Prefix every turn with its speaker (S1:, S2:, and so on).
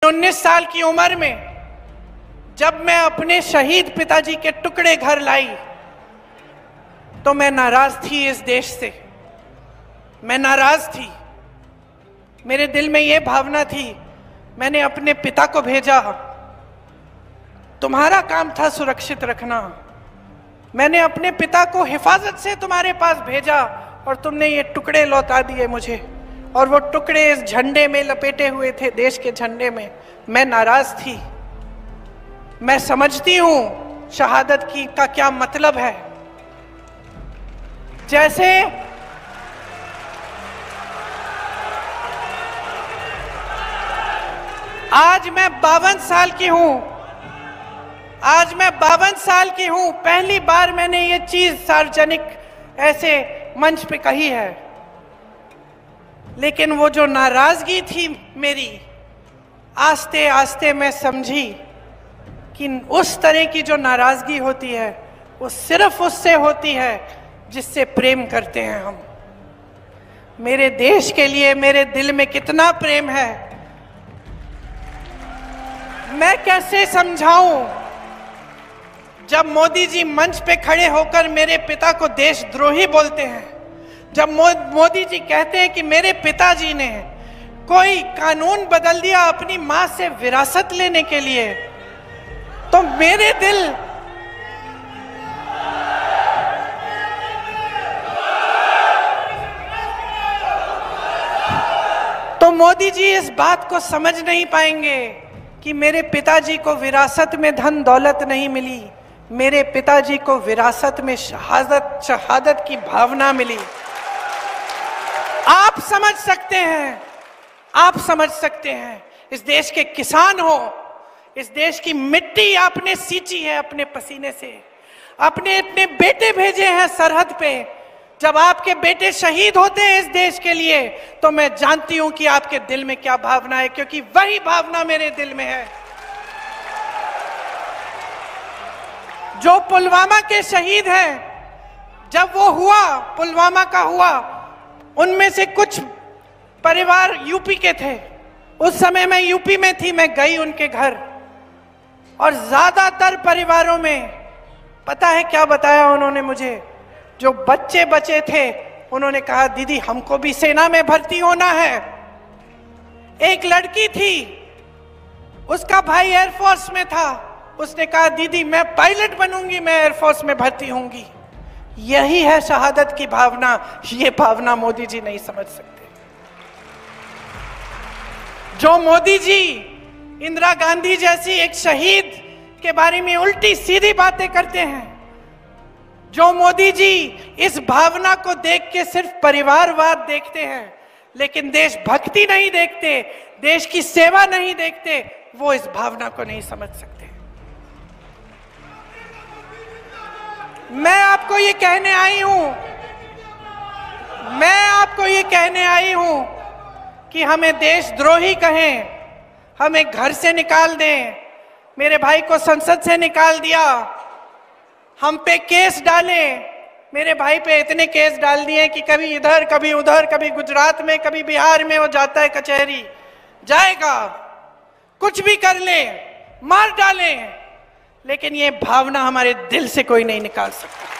S1: 19 साल की उम्र में जब मैं अपने शहीद पिताजी के टुकड़े घर लाई तो मैं नाराज थी इस देश से। मैं नाराज थी, मेरे दिल में यह भावना थी। मैंने अपने पिता को भेजा, तुम्हारा काम था सुरक्षित रखना। मैंने अपने पिता को हिफाजत से तुम्हारे पास भेजा और तुमने ये टुकड़े लौटा दिए मुझे, और वो टुकड़े इस झंडे में लपेटे हुए थे, देश के झंडे में। मैं नाराज थी। मैं समझती हूं शहादत की का क्या मतलब है। जैसे आज मैं 52 साल की हूं, आज मैं 52 साल की हूं, पहली बार मैंने ये चीज सार्वजनिक ऐसे मंच पे कही है। लेकिन वो जो नाराजगी थी मेरी, आस्ते आस्ते मैं समझी कि उस तरह की जो नाराजगी होती है वो सिर्फ उससे होती है जिससे प्रेम करते हैं हम। मेरे देश के लिए मेरे दिल में कितना प्रेम है, मैं कैसे समझाऊं। जब मोदी जी मंच पे खड़े होकर मेरे पिता को देशद्रोही बोलते हैं, जब मोदी जी कहते हैं कि मेरे पिताजी ने कोई कानून बदल दिया अपनी मां से विरासत लेने के लिए, तो मेरे दिल तो मोदी जी इस बात को समझ नहीं पाएंगे कि मेरे पिताजी को विरासत में धन दौलत नहीं मिली, मेरे पिताजी को विरासत में शहादत की भावना मिली। आप समझ सकते हैं, आप समझ सकते हैं। इस देश के किसान हो, इस देश की मिट्टी आपने सींची है अपने पसीने से, अपने अपने बेटे भेजे हैं सरहद पे। जब आपके बेटे शहीद होते हैं इस देश के लिए, तो मैं जानती हूं कि आपके दिल में क्या भावना है, क्योंकि वही भावना मेरे दिल में है। जो पुलवामा के शहीद हैं, जब वो हुआ, पुलवामा का हुआ, उनमें से कुछ परिवार यूपी के थे। उस समय मैं यूपी में थी, मैं गई उनके घर, और ज्यादातर परिवारों में पता है क्या बताया उन्होंने मुझे? जो बच्चे बचे थे उन्होंने कहा दीदी हमको भी सेना में भर्ती होना है। एक लड़की थी, उसका भाई एयरफोर्स में था, उसने कहा दीदी मैं पायलट बनूंगी, मैं एयरफोर्स में भर्ती होंगी। यही है शहादत की भावना। ये भावना मोदी जी नहीं समझ सकते। जो मोदी जी इंदिरा गांधी जैसी एक शहीद के बारे में उल्टी सीधी बातें करते हैं, जो मोदी जी इस भावना को देख के सिर्फ परिवारवाद देखते हैं लेकिन देशभक्ति नहीं देखते, देश की सेवा नहीं देखते, वो इस भावना को नहीं समझ सकते। मैं आपको ये कहने आई हूं, मैं आपको ये कहने आई हूं कि हमें देशद्रोही कहें, हमें घर से निकाल दें, मेरे भाई को संसद से निकाल दिया, हम पे केस डाले। मेरे भाई पे इतने केस डाल दिए कि कभी इधर कभी उधर, कभी गुजरात में कभी बिहार में वो जाता है कचहरी, जाएगा, कुछ भी कर ले, मार डाले, लेकिन ये भावना हमारे दिल से कोई नहीं निकाल सकता।